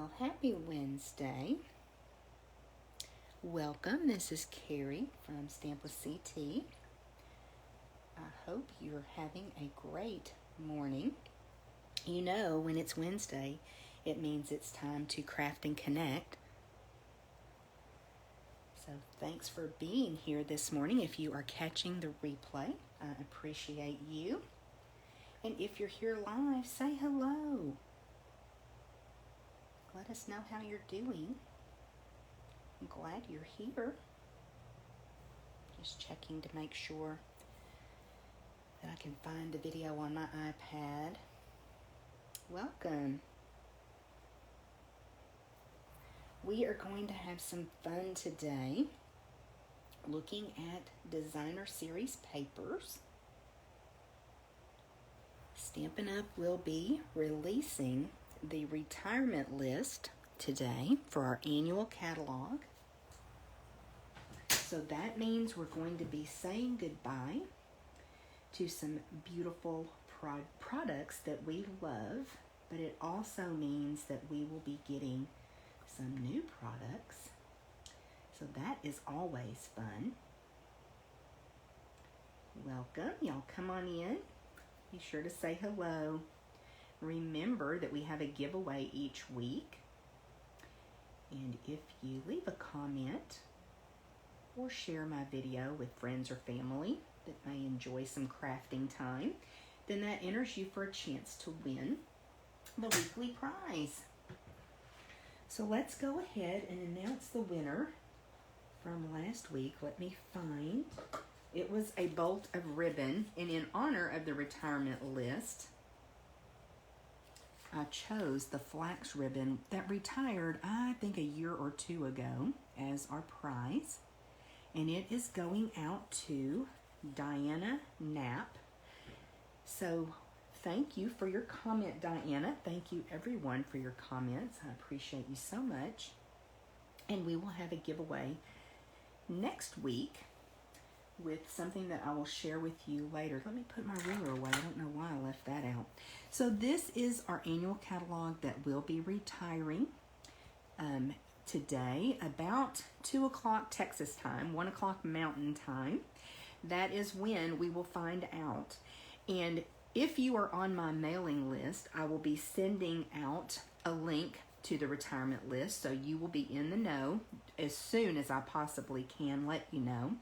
Well, happy Wednesday. Welcome. This is Carrie from Stamp with CT. I hope you're having a great morning. You know, when it's Wednesday, it means it's time to craft and connect. So thanks for being here this morning. If you are catching the replay, I appreciate you. And if you're here live, say hello. Let us know how you're doing. I'm glad you're here. Just checking to make sure that I can find the video on my iPad. Welcome. We are going to have some fun today looking at designer series papers. Stampin' Up! Will be releasing the retirement list today for our annual catalog. So that means we're going to be saying goodbye to some beautiful products that we love, but it also means that we will be getting some new products. So that is always fun. Welcome. Y'all come on in. Be sure to say hello. Remember that we have a giveaway each week. And if you leave a comment or share my video with friends or family that may enjoy some crafting time, then that enters you for a chance to win the weekly prize. So let's go ahead and announce the winner from last week. Let me find. It was a bolt of ribbon, and in honor of the retirement list, I chose the flax ribbon that retired, I think, a year or two ago as our prize. And it is going out to Diana Knapp. So thank you for your comment, Diana. Thank you, everyone, for your comments. I appreciate you so much. And we will have a giveaway next week with something that I will share with you later. Let me put my ruler away. I don't know why I left that out. So this is our annual catalog that will be retiring today, about 2 o'clock Texas time, 1 o'clock Mountain time. That is when we will find out. And if you are on my mailing list, I will be sending out a link to the retirement list, so you will be in the know as soon as I possibly can let you know.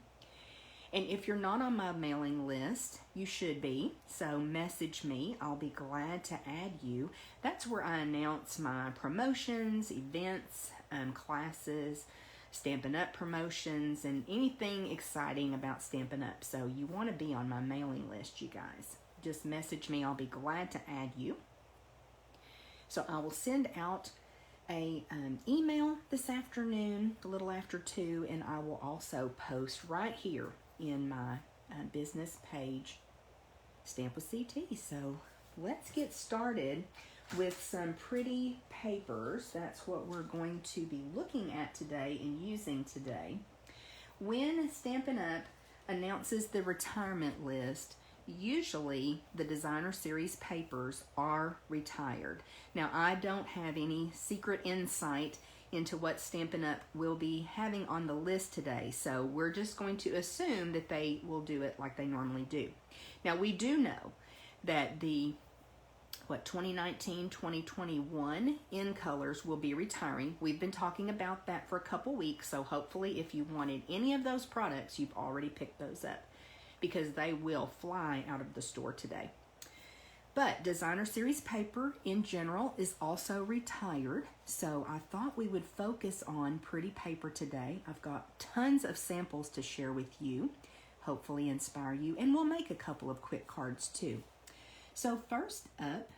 And if you're not on my mailing list, you should be. So message me. I'll be glad to add you. That's where I announce my promotions, events, classes, Stampin' Up! Promotions, and anything exciting about Stampin' Up! So you want to be on my mailing list, you guys. Just message me. I'll be glad to add you. So I will send out a email this afternoon, a little after 2, and I will also post right here in my business page, Stamp with CT. So let's get started with some pretty papers. That's what we're going to be looking at today and using today. When Stampin' Up! Announces the retirement list, usually the designer series papers are retired. Now, I don't have any secret insight into what Stampin' Up! Will be having on the list today, so we're just going to assume that they will do it like they normally do. Now, we do know that the 2019-2021 in colors will be retiring. We've been talking about that for a couple weeks, so hopefully if you wanted any of those products, you've already picked those up, because they will fly out of the store today. But designer series paper in general is also retired, so I thought we would focus on pretty paper today. I've got tons of samples to share with you, hopefully inspire you, and we'll make a couple of quick cards too. So first up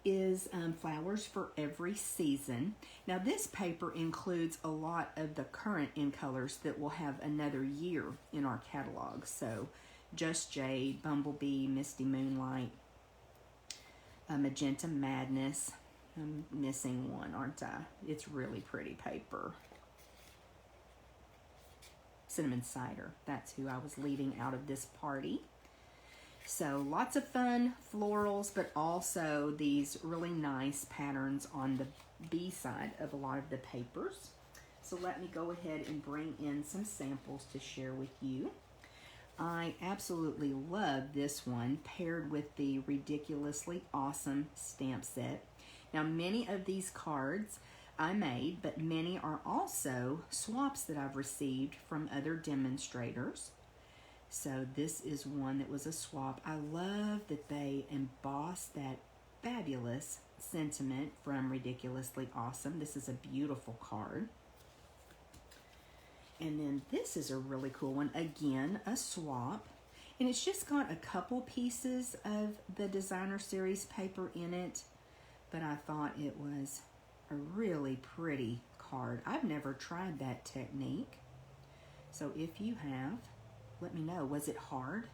is Flowers for Every Season. Now this paper includes a lot of the current in colors that will have another year in our catalog. So Just Jade, Bumblebee, Misty Moonlight, Magenta Madness. I'm missing one, aren't I? It's really pretty paper. Cinnamon Cider. That's who I was leaving out of this party. So lots of fun florals, but also these really nice patterns on the B side of a lot of the papers. So let me go ahead and bring in some samples to share with you. I absolutely love this one paired with the Ridiculously Awesome stamp set. Now, many of these cards I made, but many are also swaps that I've received from other demonstrators. So this is one that was a swap. I love that they embossed that fabulous sentiment from Ridiculously Awesome. This is a beautiful card. And then this is a really cool one. Again, a swap. And it's just got a couple pieces of the Designer Series paper in it. But I thought it was a really pretty card. I've never tried that technique. So if you have, let me know. Was it hard?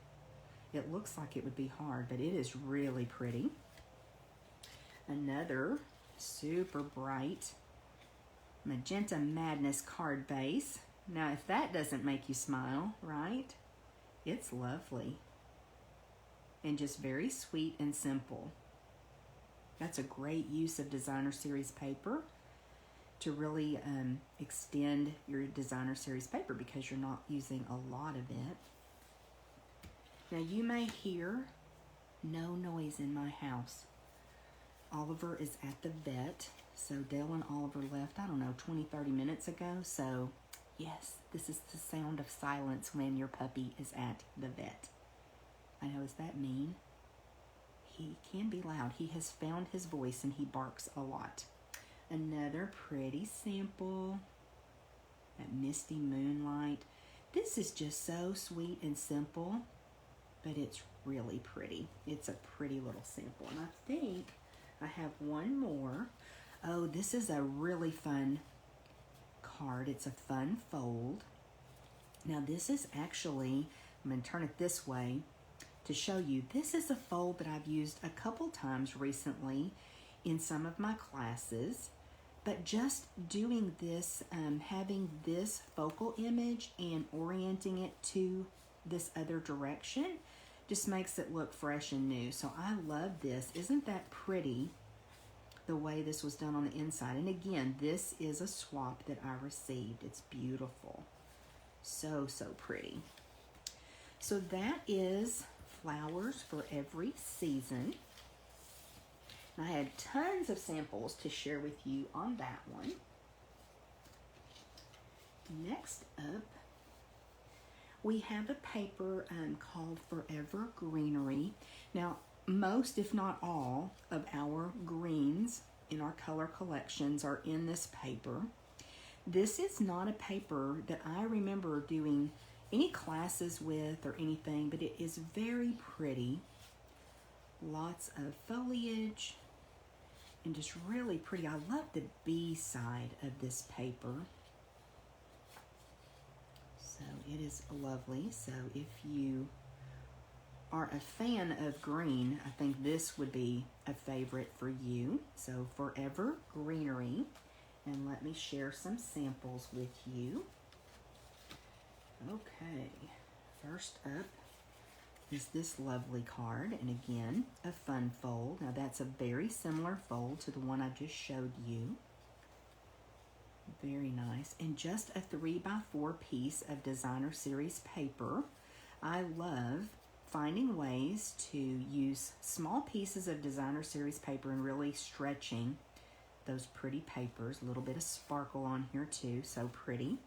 It looks like it would be hard, but it is really pretty. Another super bright Magenta Madness card base. Now, if that doesn't make you smile, right? It's lovely. And just very sweet and simple. That's a great use of Designer Series paper to really extend your Designer Series paper because you're not using a lot of it. Now, you may hear no noise in my house. Oliver is at the vet. So Dale and Oliver left, I don't know, 20-30 minutes ago. So yes, this is the sound of silence when your puppy is at the vet. I know, is that mean? He can be loud. He has found his voice and he barks a lot. Another pretty sample. That Misty Moonlight. This is just so sweet and simple, but it's really pretty. It's a pretty little sample. And I think I have one more. Oh, this is a really fun card. It's a fun fold. Now this is actually, I'm going to turn it this way to show you. This is a fold that I've used a couple times recently in some of my classes, but just doing this, having this focal image and orienting it to this other direction just makes it look fresh and new. So I love this. Isn't that pretty? The way this was done on the inside. And again, this is a swap that I received. It's beautiful. So, so pretty. So that is Flowers for Every Season. And I had tons of samples to share with you on that one. Next up, we have a paper called Forever Greenery. Now, most, if not all, of our greens in our color collections are in this paper. This is not a paper that I remember doing any classes with or anything, but it is very pretty. Lots of foliage and just really pretty. I love the B side of this paper. So it is lovely. So if you are a fan of green, I think this would be a favorite for you. So Forever Greenery. And let me share some samples with you. Okay, first up is this lovely card. And again, a fun fold. Now that's a very similar fold to the one I just showed you. Very nice. And just a 3x4 piece of Designer Series paper. I love finding ways to use small pieces of Designer Series paper and really stretching those pretty papers. A little bit of sparkle on here too, so pretty.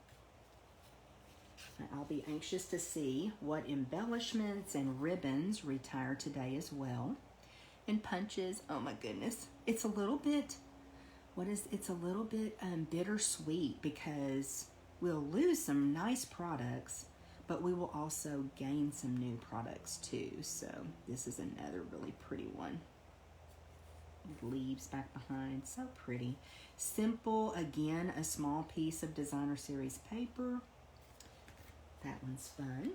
I'll be anxious to see what embellishments and ribbons retire today as well. And punches, oh my goodness. It's a little bit, it's a little bit bittersweet because we'll lose some nice products, but we will also gain some new products too. So this is another really pretty one. With leaves back behind, so pretty. Simple, again, a small piece of Designer Series paper. That one's fun.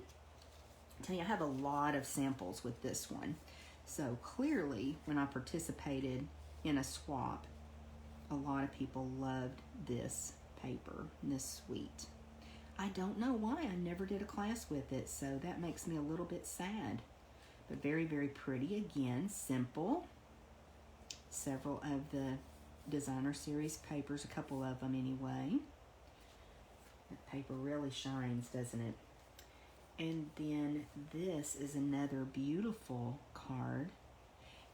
I tell you, I have a lot of samples with this one. So clearly, when I participated in a swap, a lot of people loved this paper, this suite. I don't know why. I never did a class with it, so that makes me a little bit sad. But very, very pretty. Again, simple. Several of the designer series papers, a couple of them anyway. That paper really shines, doesn't it? And then this is another beautiful card.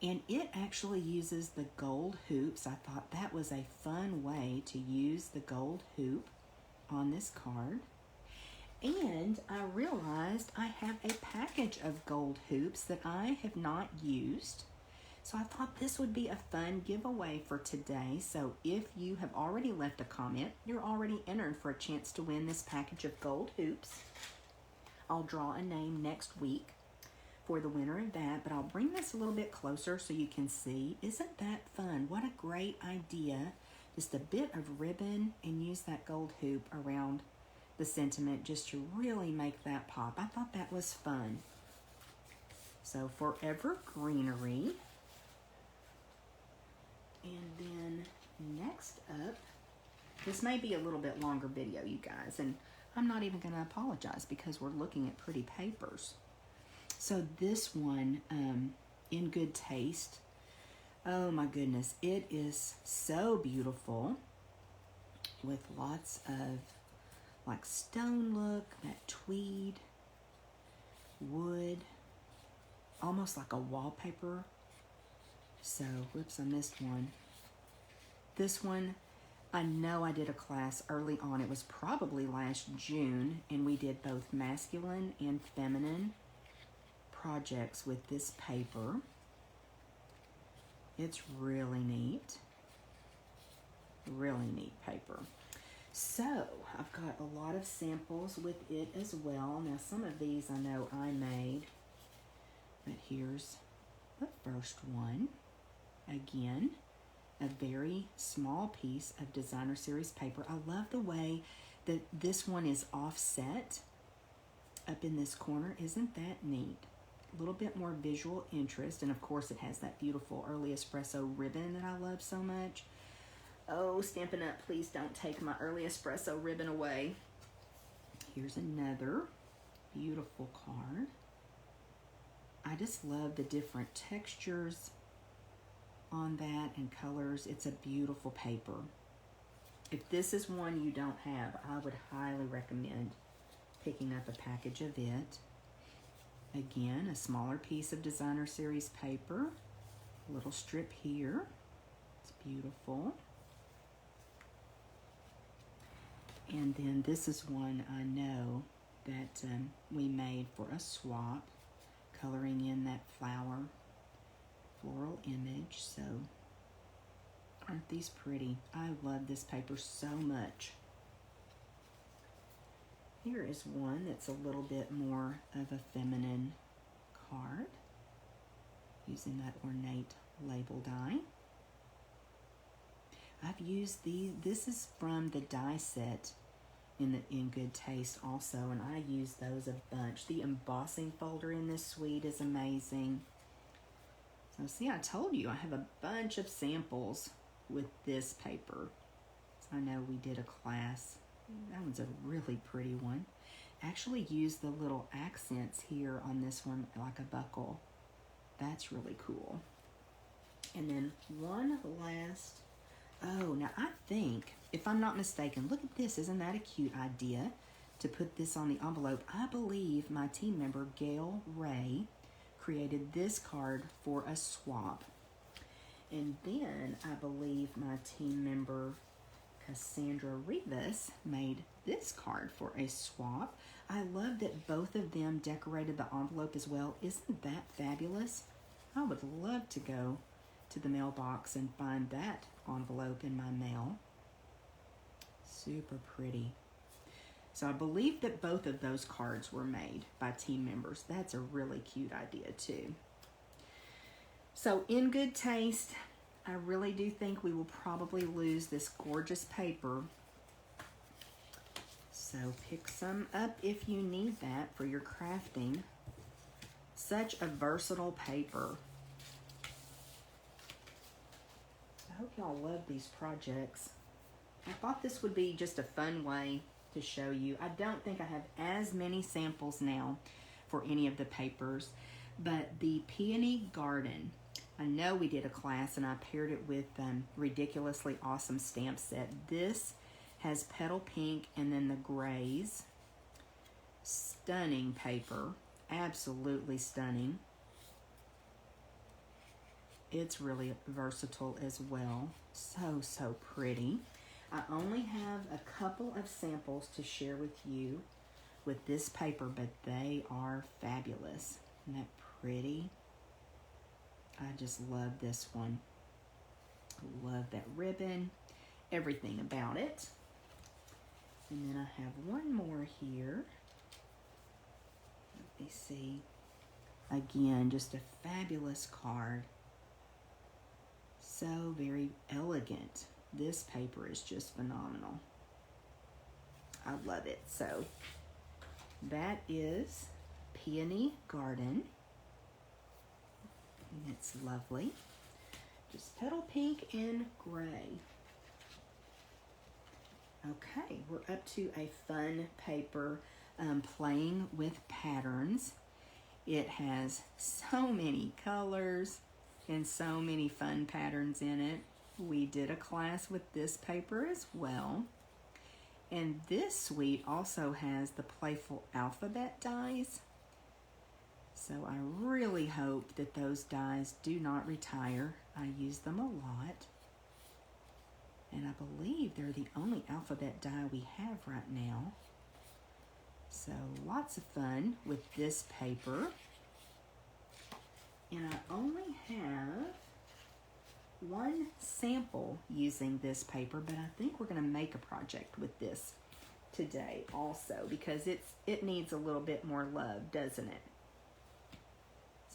And it actually uses the gold hoops. I thought that was a fun way to use the gold hoop on this card. And I realized I have a package of gold hoops that I have not used. So I thought this would be a fun giveaway for today. So if you have already left a comment, you're already entered for a chance to win this package of gold hoops. I'll draw a name next week for the winner of that, but I'll bring this a little bit closer so you can see. Isn't that fun? What a great idea. Just a bit of ribbon and use that gold hoop around the sentiment just to really make that pop. I thought that was fun. So Forever Greenery. And then next up, this may be a little bit longer video, you guys, and I'm not even going to apologize because we're looking at pretty papers. So this one, In Good Taste, oh my goodness, it is so beautiful with lots of like stone look, that tweed, wood, almost like a wallpaper. So, whoops, I missed one. This one, I know I did a class early on. It was probably last June, and we did both masculine and feminine projects with this paper. It's really neat. Really neat paper. So, I've got a lot of samples with it as well. Now, some of these I know I made, but here's the first one. Again, a very small piece of designer series paper. I love the way that this one is offset up in this corner. Isn't that neat? A little bit more visual interest, and of course it has that beautiful early espresso ribbon that I love so much. Oh, Stampin' Up, please don't take my early espresso ribbon away. Here's another beautiful card. I just love the different textures on that and colors. It's a beautiful paper. If this is one you don't have, I would highly recommend picking up a package of it. Again, a smaller piece of designer series paper. A little strip here. It's beautiful. And then this is one I know that we made for a swap, coloring in that floral image. So aren't these pretty? I love this paper so much. Here is one that's a little bit more of a feminine card, using that ornate label die. I've used this is from the die set in Good Taste also, and I use those a bunch. The embossing folder in this suite is amazing. So see, I told you I have a bunch of samples with this paper. So I know we did a class. That one's a really pretty one. Actually use the little accents here on this one like a buckle. That's really cool. And then one last, oh, now I think, if I'm not mistaken, look at this. Isn't that a cute idea to put this on the envelope? I believe my team member, Gail Ray, created this card for a swap. And then I believe my team member, Cassandra Rivas, made this card for a swap. I love that both of them decorated the envelope as well. Isn't that fabulous? I would love to go to the mailbox and find that envelope in my mail. Super pretty. So I believe that both of those cards were made by team members. That's a really cute idea too. So In Good Taste, I really do think we will probably lose this gorgeous paper. So pick some up if you need that for your crafting. Such a versatile paper. I hope y'all love these projects. I thought this would be just a fun way to show you. I don't think I have as many samples now for any of the papers, But the Peony Garden, I know we did a class and I paired it with Ridiculously Awesome Stamp Set. This has petal pink and then the grays. Stunning paper, absolutely stunning. It's really versatile as well. So pretty. I only have a couple of samples to share with you with this paper, but they are fabulous. Isn't that pretty? I just love this one. Love that ribbon, everything about it. And then I have one more here. Let me see. Again, just a fabulous card. So very elegant. This paper is just phenomenal. I love it. So that is Peony Garden. And it's lovely. Just petal pink and gray. Okay, we're up to a fun paper, playing with patterns. It has so many colors and so many fun patterns in it. We did a class with this paper as well. And this suite also has the playful alphabet dies. So I really hope that those dies do not retire. I use them a lot. And I believe they're the only alphabet die we have right now. So lots of fun with this paper. And I only have one sample using this paper, but I think we're going to make a project with this today also, because it needs a little bit more love, doesn't it?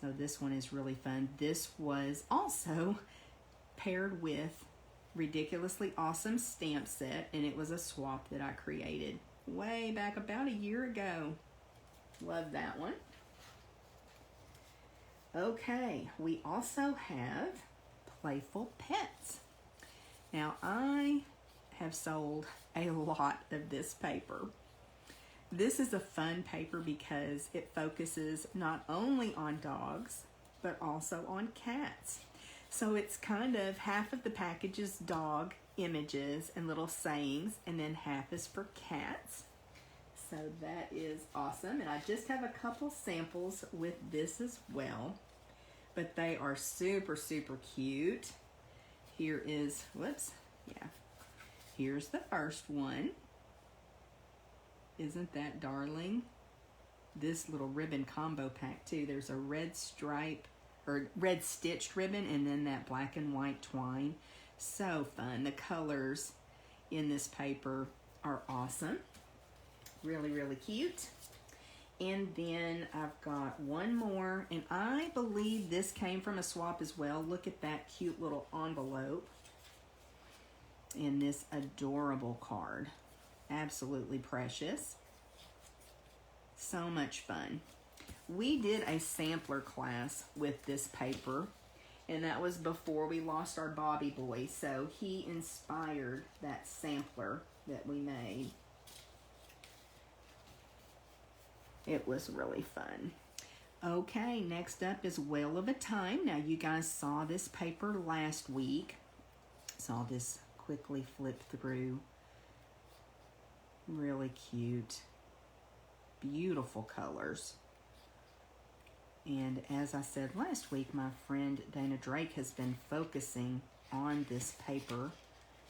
So this one is really fun. This was also paired with Ridiculously Awesome Stamp Set, and it was a swap that I created way back about a year ago. Love that one. Okay, we also have Playful Pets. Now, I have sold a lot of this paper. This is a fun paper because it focuses not only on dogs, but also on cats. So it's kind of half of the package is dog images and little sayings, and then half is for cats. So that is awesome. And I just have a couple samples with this as well, but they are super cute. Here is, here's the first one. Isn't that darling? This little ribbon combo pack too. There's a red stripe or red stitched ribbon and then that black and white twine. So fun. The colors in this paper are awesome. Really cute. And then I've got one more, and I believe this came from a swap as well. Look at that cute little envelope and this adorable card. Absolutely precious. So much fun. We did a sampler class with this paper, and that was before we lost our Bobby boy, so he inspired that sampler that we made. It was really fun. Okay, next up is Whale of a Time. Now, you guys saw this paper last week. Saw this quickly flip through. Really cute. Beautiful colors. And as I said last week, my friend Dana Drake has been focusing on this paper,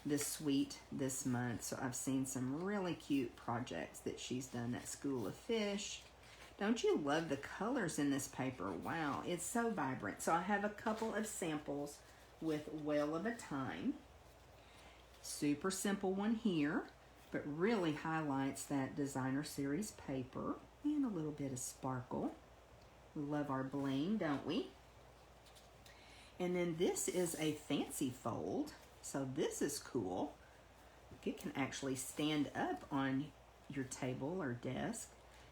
this suite, this month. So I've seen some really cute projects that she's done at School of Fish. Don't you love the colors in this paper? Wow, it's so vibrant. So I have a couple of samples with Whale of a Time. Super simple one here, but really highlights that designer series paper and a little bit of sparkle. We love our bling, don't we? And then this is a fancy fold. So this is cool. It can actually stand up on your table or desk.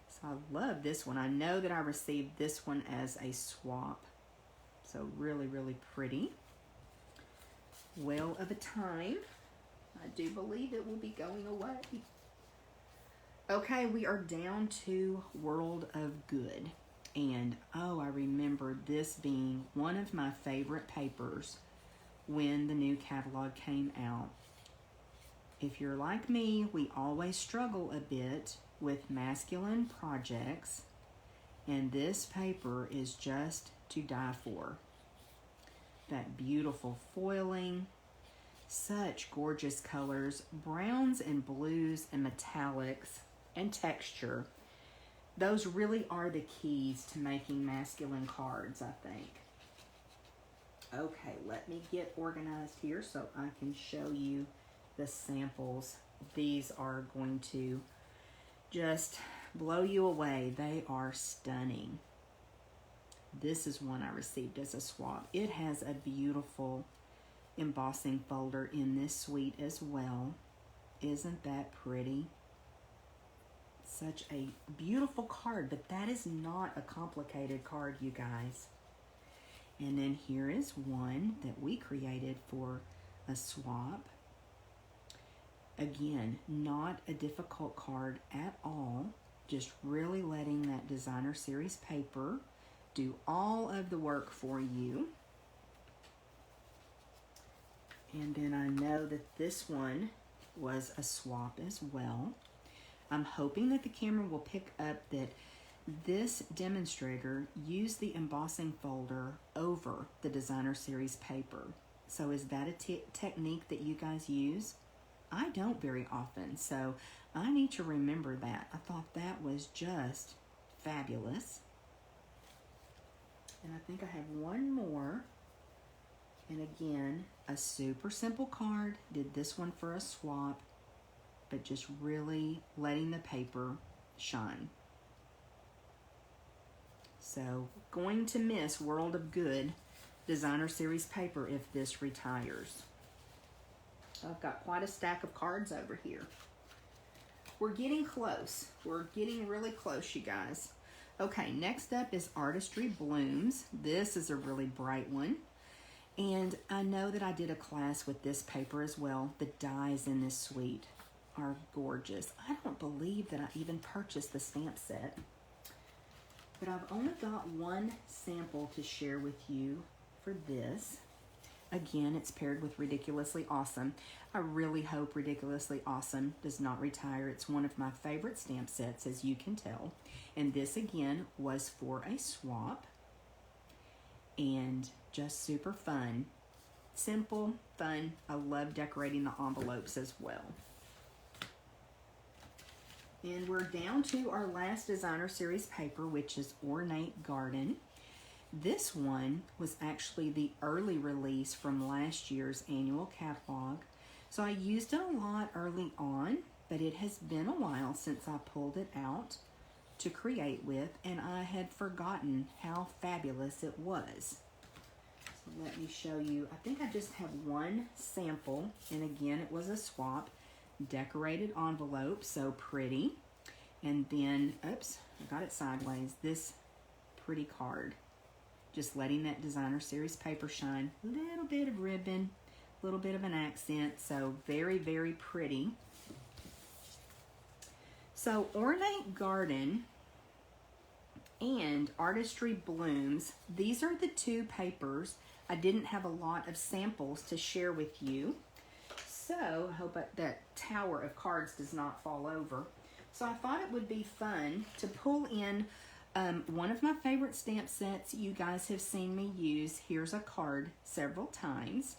So I love this one. I know that I received this one as a swap. So really pretty. Whale of a Time. I do believe it will be going away. Okay, we are down to World of Good. And oh, I remember this being one of my favorite papers when the new catalog came out. If you're like me, we always struggle a bit with masculine projects, and this paper is just to die for. That beautiful foiling, such gorgeous colors, browns and blues and metallics and texture. Those really are the keys to making masculine cards, I think. Okay, let me get organized here so I can show you the samples. These are going to just blow you away. They are stunning. This is one I received as a swap. It has a beautiful embossing folder in this suite as well. Isn't that pretty? Such a beautiful card, but that is not a complicated card, you guys. And then here is one that we created for a swap. Again, not a difficult card at all. Just really letting that designer series paper do all of the work for you. And then I know that this one was a swap as well. I'm hoping that the camera will pick up that this demonstrator used the embossing folder over the designer series paper. So is that a technique that you guys use? I don't very often, so I need to remember that. I thought that was just fabulous. And I think I have one more. And again, a super simple card. Did this one for a swap, but just really letting the paper shine. So, going to miss World of Good designer series paper if this retires. I've got quite a stack of cards over here. We're getting close. We're getting really close, you guys. Okay, next up is Artistry Blooms. This is a really bright one. And I know that I did a class with this paper as well. The dies in this suite are gorgeous. I don't believe that I even purchased the stamp set. But I've only got one sample to share with you for this. Again, it's paired with Ridiculously Awesome. I really hope Ridiculously Awesome does not retire. It's one of my favorite stamp sets, as you can tell. And this, again, was for a swap. And just super fun. Simple, fun. I love decorating the envelopes as well. And we're down to our last designer series paper, which is Ornate Garden. This one was actually the early release from last year's annual catalog. So I used it a lot early on, but it has been a while since I pulled it out to create with, and I had forgotten how fabulous it was. So let me show you. I think I just have one sample, and again, it was a swap. Decorated envelope, so pretty. And then, oops, I got it sideways. This pretty card. Just letting that designer series paper shine. Little bit of ribbon, a little bit of an accent, so very, very pretty. So Ornate Garden and Artistry Blooms, these are the two papers. I didn't have a lot of samples to share with you. So, I hope that tower of cards does not fall over. So I thought it would be fun to pull in one of my favorite stamp sets you guys have seen me use. Here's a card several times.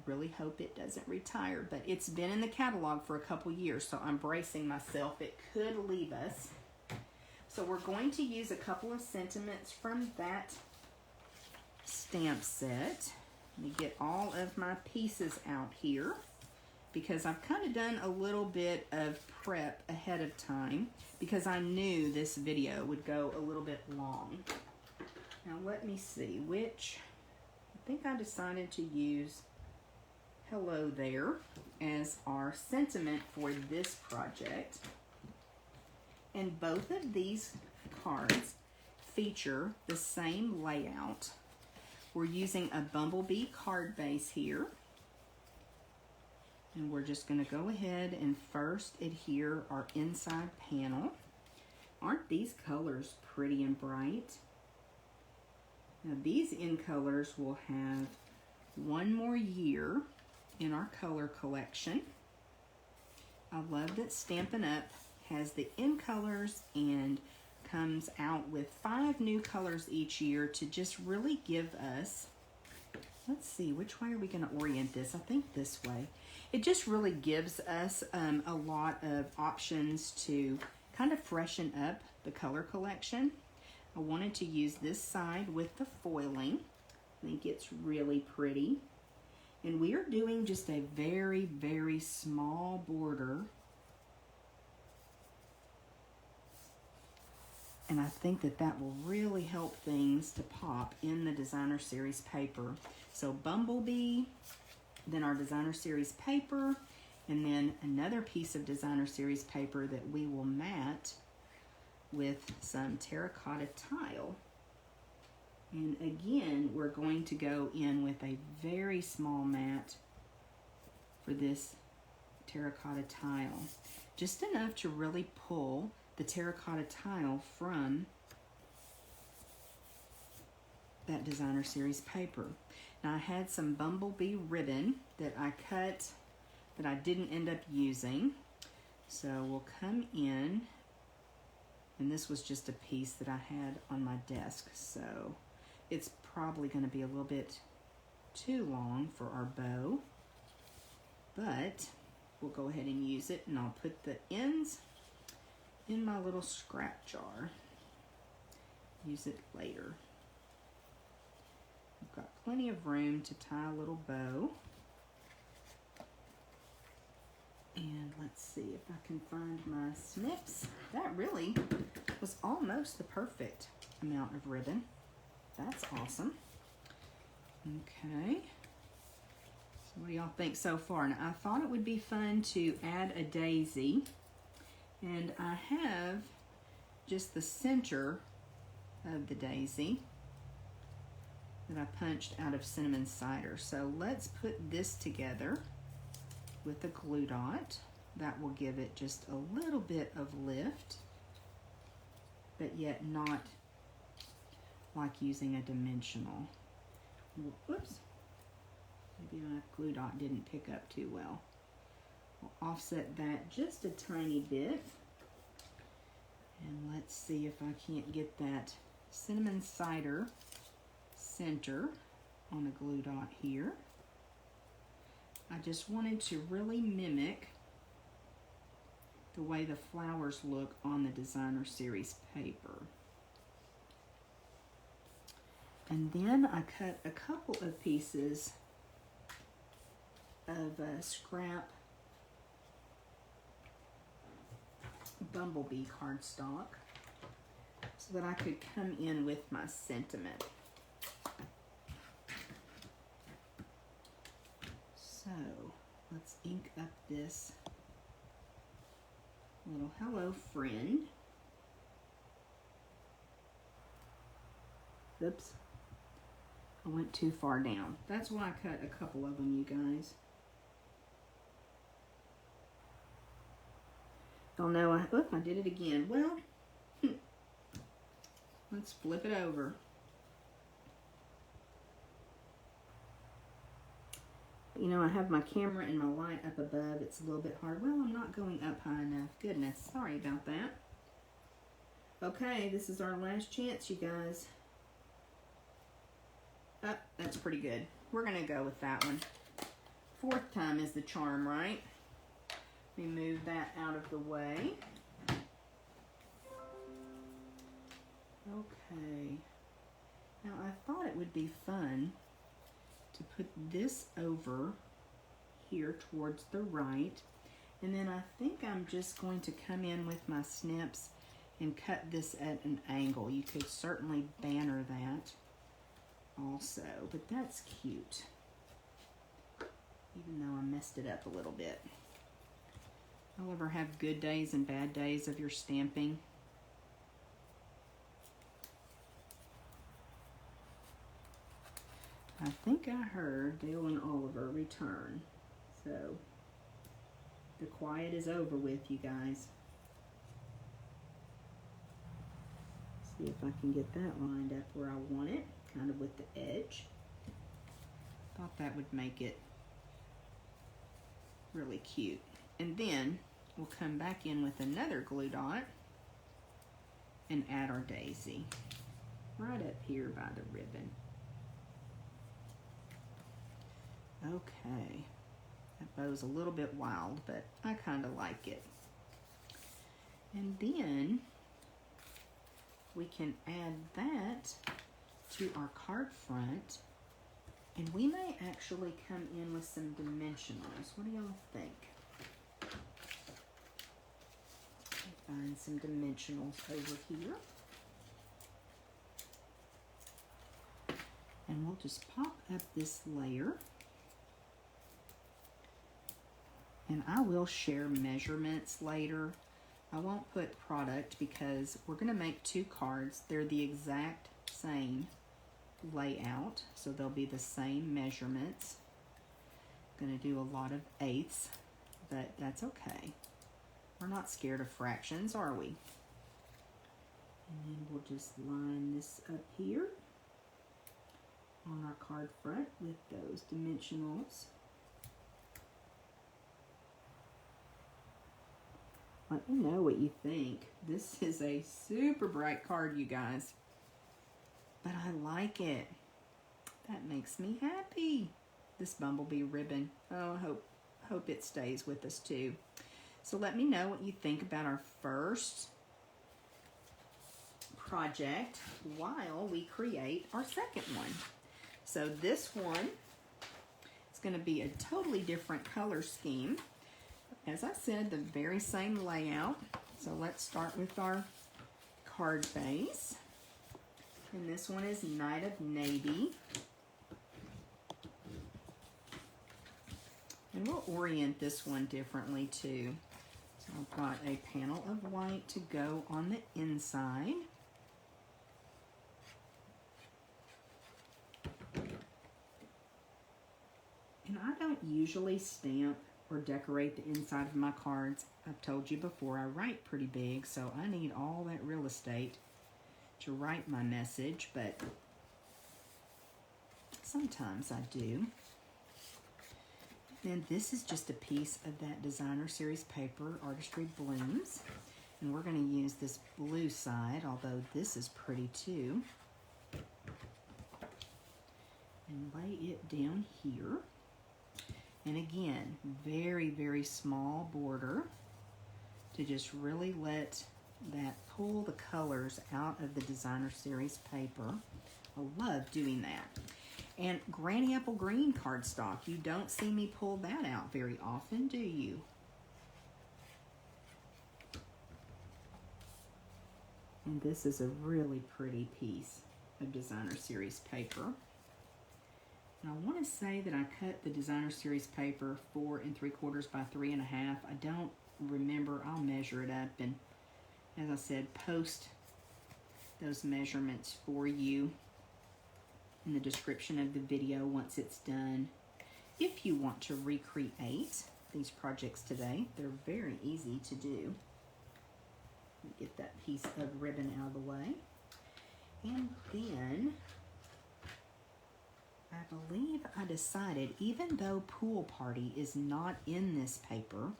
Really hope it doesn't retire, but it's been in the catalog for a couple years, so I'm bracing myself. It could leave us. So we're going to use a couple of sentiments from that stamp set. Let me get all of my pieces out here, because I've kind of done a little bit of prep ahead of time because I knew this video would go a little bit long. Now let me see which, I think I decided to use Hello There as our sentiment for this project. And both of these cards feature the same layout. We're using a bumblebee card base here. And we're just going to go ahead and first adhere our inside panel. Aren't these colors pretty and bright? Now these in colors will have one more year in our color collection. I love that Stampin' Up! Has the in colors and comes out with 5 new colors each year to just really give us, let's see, which way are we going to orient this? I think this way. It just really gives us a lot of options to kind of freshen up the color collection. I wanted to use this side with the foiling. I think it's really pretty. And we are doing just a very, very small border. And I think that that will really help things to pop in the Designer Series paper. So Bumblebee, then our Designer Series paper, and then another piece of Designer Series paper that we will mat with some terracotta tile. And again, we're going to go in with a very small mat for this terracotta tile. Just enough to really pull the terracotta tile from that Designer Series paper. Now I had some Bumblebee ribbon that I cut that I didn't end up using. So we'll come in, and this was just a piece that I had on my desk. So it's probably going to be a little bit too long for our bow, but we'll go ahead and use it, and I'll put the ends in my little scrap jar. Use it later. I've got plenty of room to tie a little bow. And let's see if I can find my snips. That really was almost the perfect amount of ribbon. That's awesome. Okay. So what do y'all think so far? Now I thought it would be fun to add a daisy. And I have just the center of the daisy that I punched out of cinnamon cider. So let's put this together with a glue dot. That will give it just a little bit of lift, but yet not like using a dimensional. Whoops. Maybe my glue dot didn't pick up too well. We'll offset that just a tiny bit. And let's see if I can't get that cinnamon cider center on a glue dot here. I just wanted to really mimic the way the flowers look on the Designer Series paper. And then I cut a couple of pieces of scrap Bumblebee cardstock so that I could come in with my sentiment. So let's ink up this little hello friend. Oops, I went too far down. That's why I cut a couple of them, you guys. Oh no, I did it again. Well, let's flip it over. You know, I have my camera and my light up above. It's a little bit hard. Well, I'm not going up high enough. Goodness, sorry about that. Okay, this is our last chance, you guys. Oh, that's pretty good. We're going to go with that one. 4th time is the charm, right? Let me move that out of the way. Okay. Now, I thought it would be fun to put this over here towards the right. And then I think I'm just going to come in with my snips and cut this at an angle. You could certainly banner that also, but that's cute. Even though I messed it up a little bit. You'll ever have good days and bad days of your stamping? I think I heard Dale and Oliver return. So, the quiet is over with, you guys. See if I can get that lined up where I want it. kind of with the edge. Thought that would make it really cute. And then we'll come back in with another glue dot and add our daisy right up here by the ribbon. Okay, that bow's a little bit wild, but I kind of like it. And then we can add that to our card front, and we may actually come in with some dimensionals. What do y'all think? Find some dimensionals over here. And we'll just pop up this layer. And I will share measurements later. I won't put product because we're going to make 2 cards. They're the exact same layout, so they'll be the same measurements. I'm going to do a lot of eighths, but that's okay. We're not scared of fractions, are we? And then we'll just line this up here on our card front with those dimensionals. Let me know what you think. This is a super bright card, you guys. But I like it. That makes me happy. This bumblebee ribbon. Oh, I hope it stays with us too. So let me know what you think about our first project while we create our second one. So this one is going to be a totally different color scheme. As I said, the very same layout. So let's start with our card base. And this one is Night of Navy. And we'll orient this one differently too. So I've got a panel of white to go on the inside. And I don't usually stamp or decorate the inside of my cards. I've told you before, I write pretty big, so I need all that real estate to write my message, but sometimes I do. And this is just a piece of that designer series paper, Artistry Blooms. And we're going to use this blue side, although this is pretty too. And lay it down here. And again, very, very small border to just really let that pull the colors out of the designer series paper. I love doing that. And Granny Apple Green cardstock. You don't see me pull that out very often, do you? And this is a really pretty piece of designer series paper. And I want to say that I cut the designer series paper 4 3/4 by 3 1/2. I don't remember. I'll measure it up and, as I said, post those measurements for you in the description of the video once it's done. If you want to recreate these projects today, they're very easy to do. Get that piece of ribbon out of the way. And then I believe I decided, even though Pool Party is not in this paper,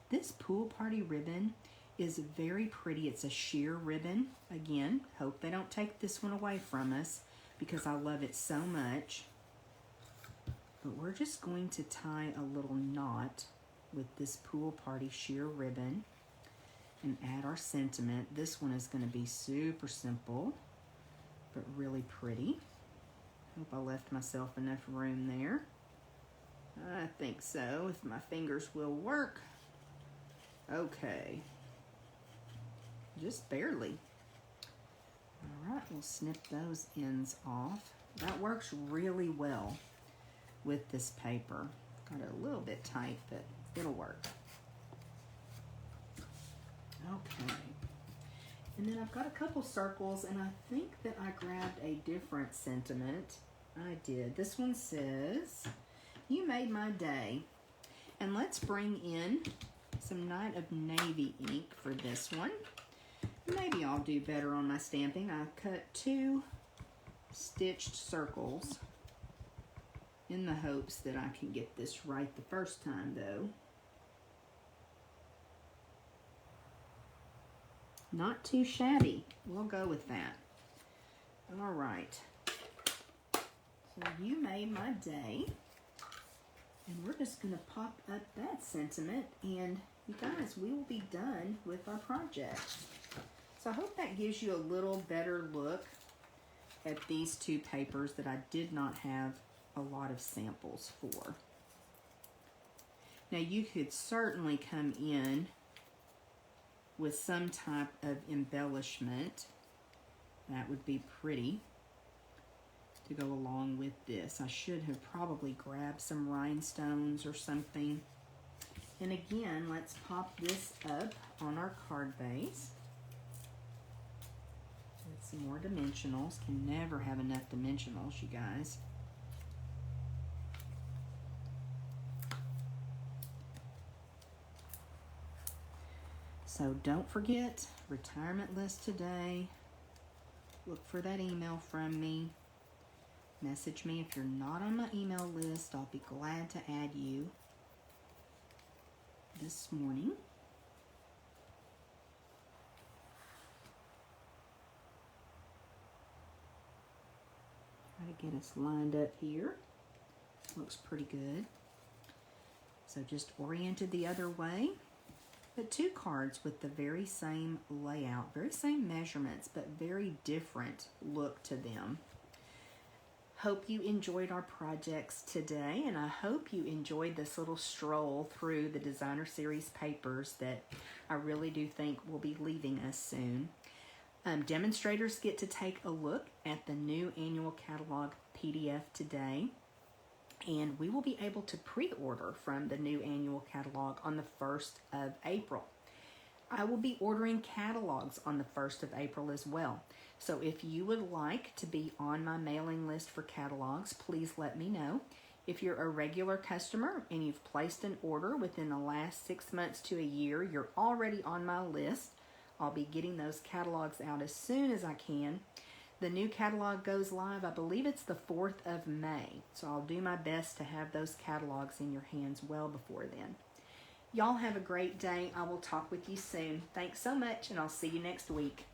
this Pool Party ribbon is very pretty. It's a sheer ribbon. Again, hope they don't take this one away from us because I love it so much. But we're just going to tie a little knot with this Pool Party sheer ribbon and add our sentiment. This one is going to be super simple, but really pretty. Hope I left myself enough room there. I think so, if my fingers will work. Okay. Just barely. All right, we'll snip those ends off. That works really well with this paper. Got it a little bit tight, but it'll work. Okay. And then I've got a couple circles, and I think that I grabbed a different sentiment. I did. This one says, "You made my day." And let's bring in some Night of Navy ink for this one. Maybe I'll do better on my stamping. I cut 2 stitched circles in the hopes that I can get this right the first time though. Not too shabby. We'll go with that. All right. So you made my day. And we're just going to pop up that sentiment. And you guys, we will be done with our project. So I hope that gives you a little better look at these two papers that I did not have a lot of samples for. Now you could certainly come in with some type of embellishment. That would be pretty to go along with this. I should have probably grabbed some rhinestones or something. And again, let's pop this up on our card base. With some more dimensionals. Can never have enough dimensionals, you guys. So don't forget, retirement list today. Look for that email from me. Message me if you're not on my email list. I'll be glad to add you this morning. Try to get us lined up here. Looks pretty good. So just oriented the other way. But two cards with the very same layout, very same measurements, but very different look to them. Hope you enjoyed our projects today, and I hope you enjoyed this little stroll through the designer series papers that I really do think will be leaving us soon. Demonstrators get to take a look at the new annual catalog PDF today. And we will be able to pre-order from the new annual catalog on the 1st of April. I will be ordering catalogs on the 1st of April as well. So if you would like to be on my mailing list for catalogs, please let me know. If you're a regular customer and you've placed an order within the last 6 months to a year, you're already on my list. I'll be getting those catalogs out as soon as I can. The new catalog goes live, I believe it's the 4th of May. So I'll do my best to have those catalogs in your hands well before then. Y'all have a great day. I will talk with you soon. Thanks so much, and I'll see you next week.